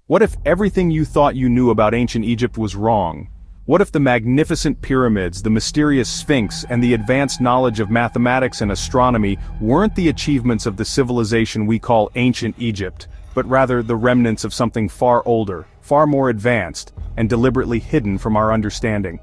What if everything you thought you knew about ancient Egypt was wrong? What if the magnificent pyramids, the mysterious Sphinx, and the advanced knowledge of mathematics and astronomy weren't the achievements of the civilization we call ancient Egypt, but rather the remnants of something far older, far more advanced, and deliberately hidden from our understanding?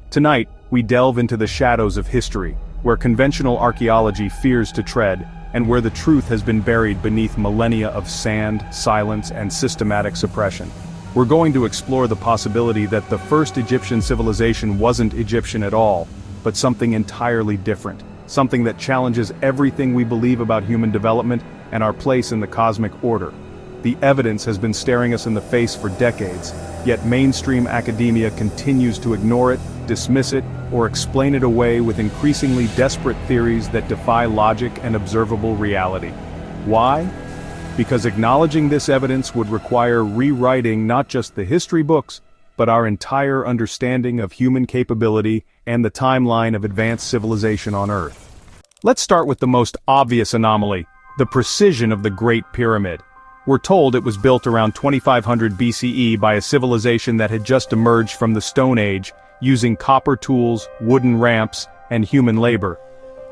Tonight, we delve into the shadows of history, where conventional archaeology fears to tread, and where the truth has been buried beneath millennia of sand, silence, and systematic suppression. We're going to explore the possibility that the first Egyptian civilization wasn't Egyptian at all, but something entirely different, something that challenges everything we believe about human development and our place in the cosmic order. The evidence has been staring us in the face for decades, yet mainstream academia continues to ignore it, dismiss it, or explain it away with increasingly desperate theories that defy logic and observable reality. Why? Because acknowledging this evidence would require rewriting not just the history books, but our entire understanding of human capability and the timeline of advanced civilization on Earth. Let's start with the most obvious anomaly, the precision of the Great Pyramid. We're told it was built around 2500 BCE by a civilization that had just emerged from the Stone Age, using copper tools, wooden ramps, and human labor.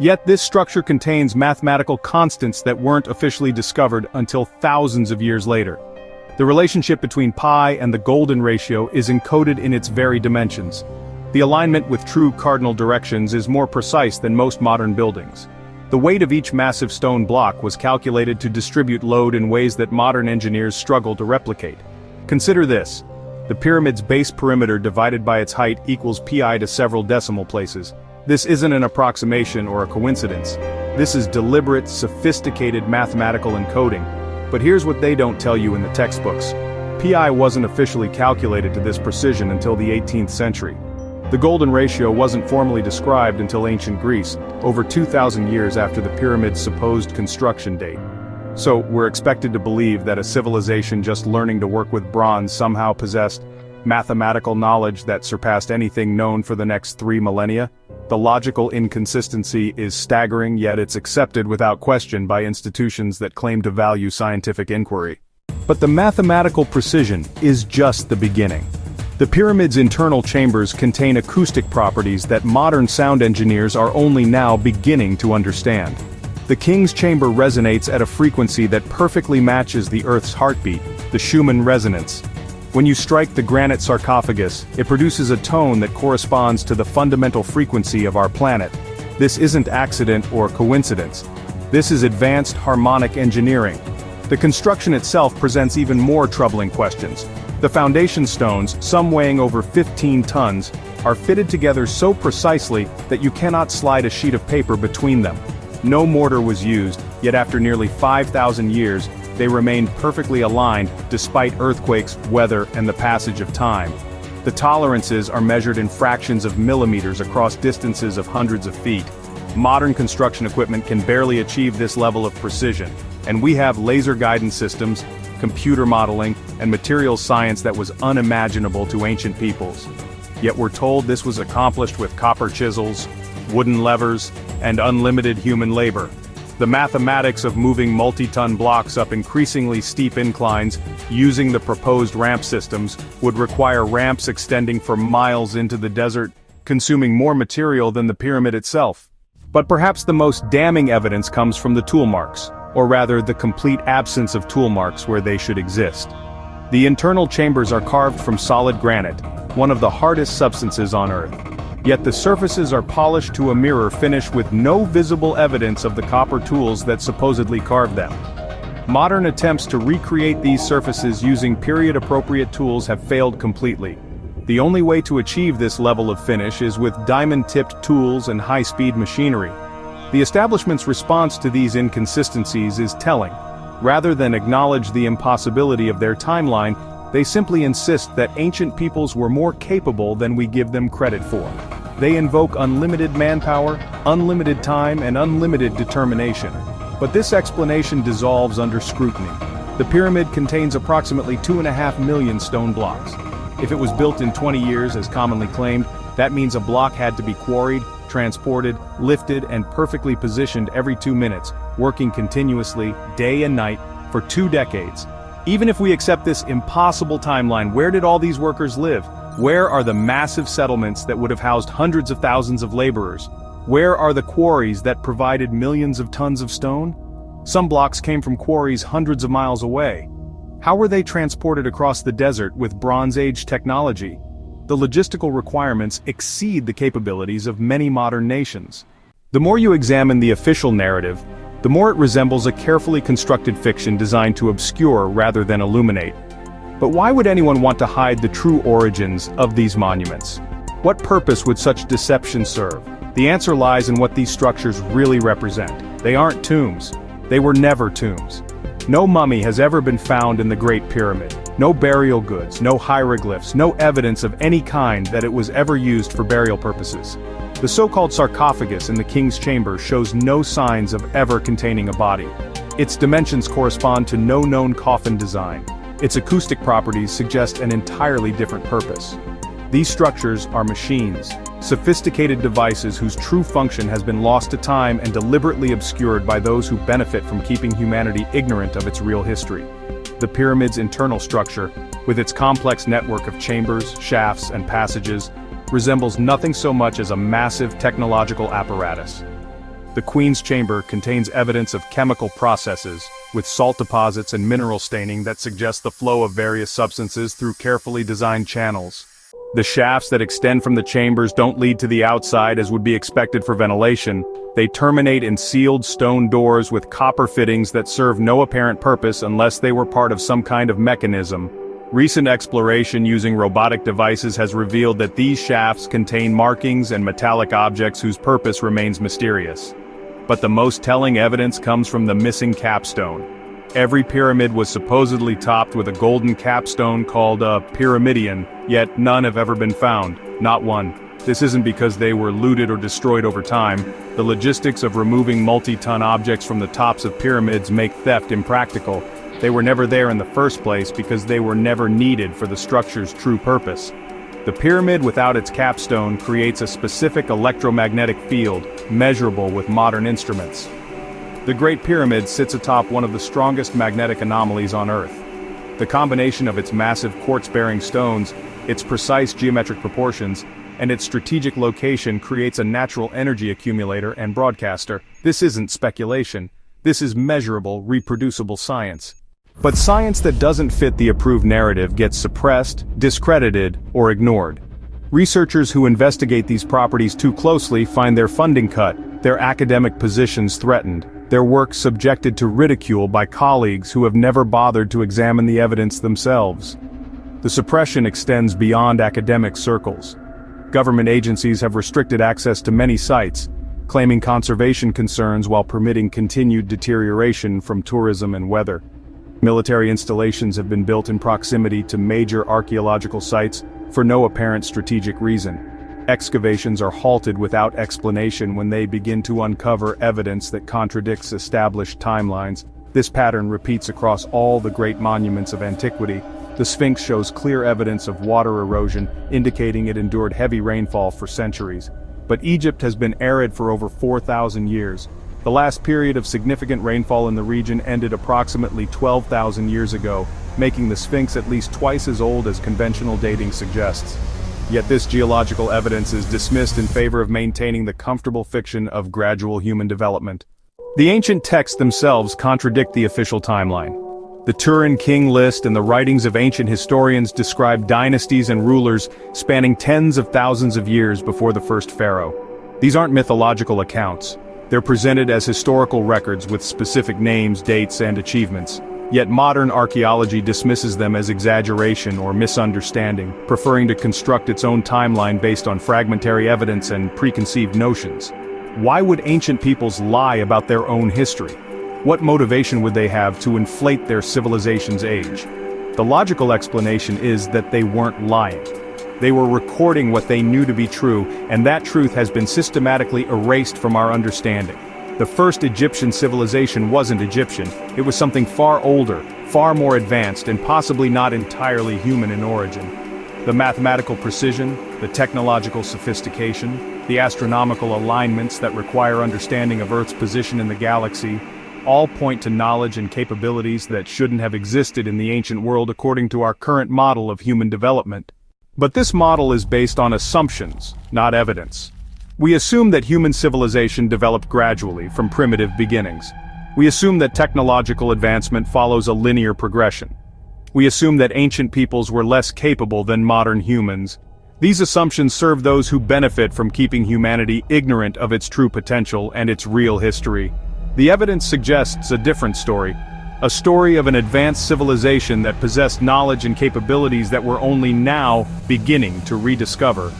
Yet this structure contains mathematical constants that weren't officially discovered until thousands of years later. The relationship between pi and the golden ratio is encoded in its very dimensions. The alignment with true cardinal directions is more precise than most modern buildings. The weight of each massive stone block was calculated to distribute load in ways that modern engineers struggle to replicate. Consider this. The pyramid's base perimeter divided by its height equals pi to several decimal places. This isn't an approximation or a coincidence. This is deliberate, sophisticated mathematical encoding. But here's what they don't tell you in the textbooks. Pi wasn't officially calculated to this precision until the 18th century. The golden ratio wasn't formally described until ancient Greece, over 2,000 years after the pyramid's supposed construction date. So, we're expected to believe that a civilization just learning to work with bronze somehow possessed mathematical knowledge that surpassed anything known for the next 3 millennia? The logical inconsistency is staggering, yet it's accepted without question by institutions that claim to value scientific inquiry. But the mathematical precision is just the beginning. The pyramid's internal chambers contain acoustic properties that modern sound engineers are only now beginning to understand. The king's chamber resonates at a frequency that perfectly matches the Earth's heartbeat, the Schumann resonance. When you strike the granite sarcophagus, it produces a tone that corresponds to the fundamental frequency of our planet. This isn't accident or coincidence. This is advanced harmonic engineering. The construction itself presents even more troubling questions. The foundation stones, some weighing over 15 tons, are fitted together so precisely that you cannot slide a sheet of paper between them. No mortar was used, yet after nearly 5,000 years, they remained perfectly aligned despite earthquakes, weather, and the passage of time. The tolerances are measured in fractions of millimeters across distances of hundreds of feet. Modern construction equipment can barely achieve this level of precision, and we have laser guidance systems, computer modeling, and materials science that was unimaginable to ancient peoples. Yet we're told this was accomplished with copper chisels, wooden levers, and unlimited human labor. The mathematics of moving multi-ton blocks up increasingly steep inclines using the proposed ramp systems would require ramps extending for miles into the desert, consuming more material than the pyramid itself. But perhaps the most damning evidence comes from the tool marks, or rather the complete absence of tool marks where they should exist. The internal chambers are carved from solid granite, one of the hardest substances on Earth. Yet the surfaces are polished to a mirror finish with no visible evidence of the copper tools that supposedly carved them. Modern attempts to recreate these surfaces using period-appropriate tools have failed completely. The only way to achieve this level of finish is with diamond-tipped tools and high-speed machinery. The establishment's response to these inconsistencies is telling. Rather than acknowledge the impossibility of their timeline, they simply insist that ancient peoples were more capable than we give them credit for. They invoke unlimited manpower, unlimited time, and unlimited determination. But this explanation dissolves under scrutiny. The pyramid contains approximately 2.5 million stone blocks. If it was built in 20 years as commonly claimed, that means a block had to be quarried, transported, lifted, and perfectly positioned every 2 minutes, working continuously, day and night, for 2 decades. Even if we accept this impossible timeline, where did all these workers live? Where are the massive settlements that would have housed hundreds of thousands of laborers? Where are the quarries that provided millions of tons of stone? Some blocks came from quarries hundreds of miles away. How were they transported across the desert with Bronze Age technology? The logistical requirements exceed the capabilities of many modern nations. The more you examine the official narrative, the more it resembles a carefully constructed fiction designed to obscure rather than illuminate. But why would anyone want to hide the true origins of these monuments? What purpose would such deception serve? The answer lies in what these structures really represent. They aren't tombs. They were never tombs. No mummy has ever been found in the Great Pyramid. No burial goods, no hieroglyphs, no evidence of any kind that it was ever used for burial purposes. The so-called sarcophagus in the king's chamber shows no signs of ever containing a body. Its dimensions correspond to no known coffin design. Its acoustic properties suggest an entirely different purpose. These structures are machines, sophisticated devices whose true function has been lost to time and deliberately obscured by those who benefit from keeping humanity ignorant of its real history. The pyramid's internal structure, with its complex network of chambers, shafts, and passages, resembles nothing so much as a massive technological apparatus. The Queen's Chamber contains evidence of chemical processes, with salt deposits and mineral staining that suggest the flow of various substances through carefully designed channels. The shafts that extend from the chambers don't lead to the outside as would be expected for ventilation. They terminate in sealed stone doors with copper fittings that serve no apparent purpose unless they were part of some kind of mechanism. Recent exploration using robotic devices has revealed that these shafts contain markings and metallic objects whose purpose remains mysterious. But the most telling evidence comes from the missing capstone. Every pyramid was supposedly topped with a golden capstone called a pyramidion, yet none have ever been found, not one. This isn't because they were looted or destroyed over time. The logistics of removing multi-ton objects from the tops of pyramids make theft impractical. They were never there in the first place because they were never needed for the structure's true purpose. The pyramid without its capstone creates a specific electromagnetic field, measurable with modern instruments. The Great Pyramid sits atop one of the strongest magnetic anomalies on Earth. The combination of its massive quartz-bearing stones, its precise geometric proportions, and its strategic location creates a natural energy accumulator and broadcaster. This isn't speculation. This is measurable, reproducible science. But science that doesn't fit the approved narrative gets suppressed, discredited, or ignored. Researchers who investigate these properties too closely find their funding cut, their academic positions threatened, their work subjected to ridicule by colleagues who have never bothered to examine the evidence themselves. The suppression extends beyond academic circles. Government agencies have restricted access to many sites, claiming conservation concerns while permitting continued deterioration from tourism and weather. Military installations have been built in proximity to major archaeological sites for no apparent strategic reason. Excavations are halted without explanation when they begin to uncover evidence that contradicts established timelines. This pattern repeats across all the great monuments of antiquity. The Sphinx shows clear evidence of water erosion, indicating it endured heavy rainfall for centuries. But Egypt has been arid for over 4,000 years. The last period of significant rainfall in the region ended approximately 12,000 years ago, making the Sphinx at least twice as old as conventional dating suggests. Yet this geological evidence is dismissed in favor of maintaining the comfortable fiction of gradual human development. The ancient texts themselves contradict the official timeline. The Turin King list and the writings of ancient historians describe dynasties and rulers spanning tens of thousands of years before the first pharaoh. These aren't mythological accounts. They're presented as historical records with specific names, dates, and achievements. Yet modern archaeology dismisses them as exaggeration or misunderstanding, preferring to construct its own timeline based on fragmentary evidence and preconceived notions. Why would ancient peoples lie about their own history? What motivation would they have to inflate their civilization's age? The logical explanation is that they weren't lying. They were recording what they knew to be true, and that truth has been systematically erased from our understanding. The first Egyptian civilization wasn't Egyptian, it was something far older, far more advanced, and possibly not entirely human in origin. The mathematical precision, the technological sophistication, the astronomical alignments that require understanding of Earth's position in the galaxy, all point to knowledge and capabilities that shouldn't have existed in the ancient world according to our current model of human development. But this model is based on assumptions, not evidence. We assume that human civilization developed gradually from primitive beginnings. We assume that technological advancement follows a linear progression. We assume that ancient peoples were less capable than modern humans. These assumptions serve those who benefit from keeping humanity ignorant of its true potential and its real history. The evidence suggests a different story. A story of an advanced civilization that possessed knowledge and capabilities that we're only now beginning to rediscover.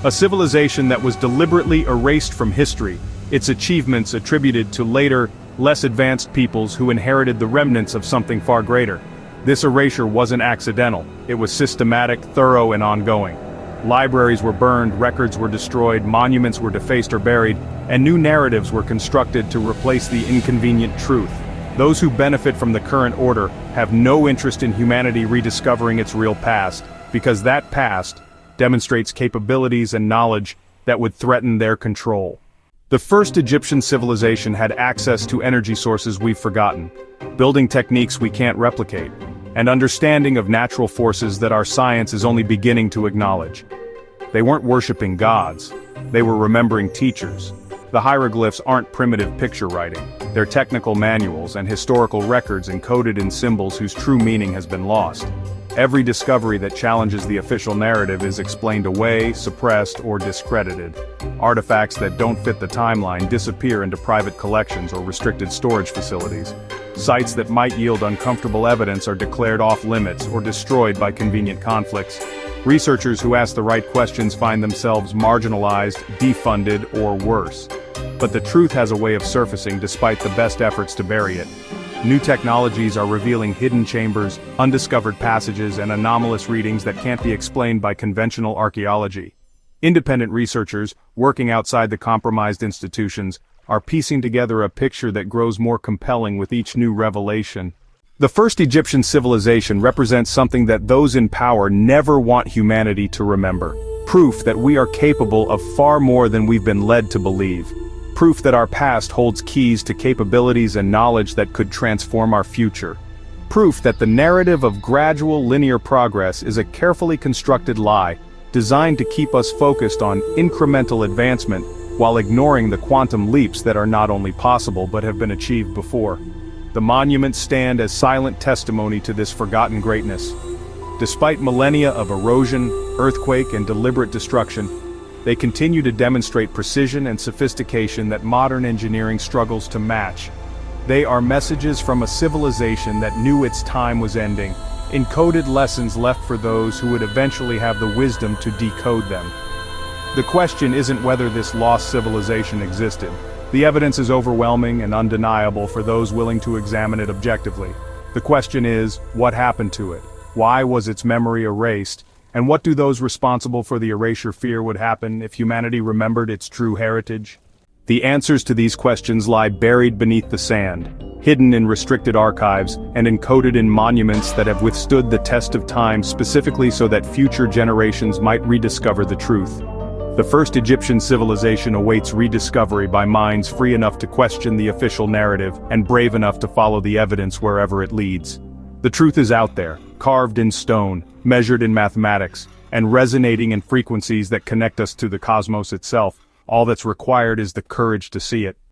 A civilization that was deliberately erased from history, its achievements attributed to later, less advanced peoples who inherited the remnants of something far greater. This erasure wasn't accidental, it was systematic, thorough, and ongoing. Libraries were burned, records were destroyed, monuments were defaced or buried, and new narratives were constructed to replace the inconvenient truth. Those who benefit from the current order have no interest in humanity rediscovering its real past, because that past demonstrates capabilities and knowledge that would threaten their control. The first Egyptian civilization had access to energy sources we've forgotten, building techniques we can't replicate, and understanding of natural forces that our science is only beginning to acknowledge. They weren't worshipping gods, they were remembering teachers. The hieroglyphs aren't primitive picture writing, they're technical manuals and historical records encoded in symbols whose true meaning has been lost. Every discovery that challenges the official narrative is explained away, suppressed, or discredited. Artifacts that don't fit the timeline disappear into private collections or restricted storage facilities. Sites that might yield uncomfortable evidence are declared off-limits or destroyed by convenient conflicts. Researchers who ask the right questions find themselves marginalized, defunded, or worse. But the truth has a way of surfacing despite the best efforts to bury it. New technologies are revealing hidden chambers, undiscovered passages, and anomalous readings that can't be explained by conventional archaeology. Independent researchers, working outside the compromised institutions, are piecing together a picture that grows more compelling with each new revelation. The first Egyptian civilization represents something that those in power never want humanity to remember. Proof that we are capable of far more than we've been led to believe. Proof that our past holds keys to capabilities and knowledge that could transform our future. Proof that the narrative of gradual linear progress is a carefully constructed lie, designed to keep us focused on incremental advancement, while ignoring the quantum leaps that are not only possible but have been achieved before. The monuments stand as silent testimony to this forgotten greatness. Despite millennia of erosion, earthquake, and deliberate destruction, they continue to demonstrate precision and sophistication that modern engineering struggles to match. They are messages from a civilization that knew its time was ending, encoded lessons left for those who would eventually have the wisdom to decode them. The question isn't whether this lost civilization existed. The evidence is overwhelming and undeniable for those willing to examine it objectively. The question is, what happened to it? Why was its memory erased? And what do those responsible for the erasure fear would happen if humanity remembered its true heritage? The answers to these questions lie buried beneath the sand, hidden in restricted archives, and encoded in monuments that have withstood the test of time specifically so that future generations might rediscover the truth. The first Egyptian civilization awaits rediscovery by minds free enough to question the official narrative and brave enough to follow the evidence wherever it leads. The truth is out there, carved in stone, measured in mathematics, and resonating in frequencies that connect us to the cosmos itself. All that's required is the courage to see it.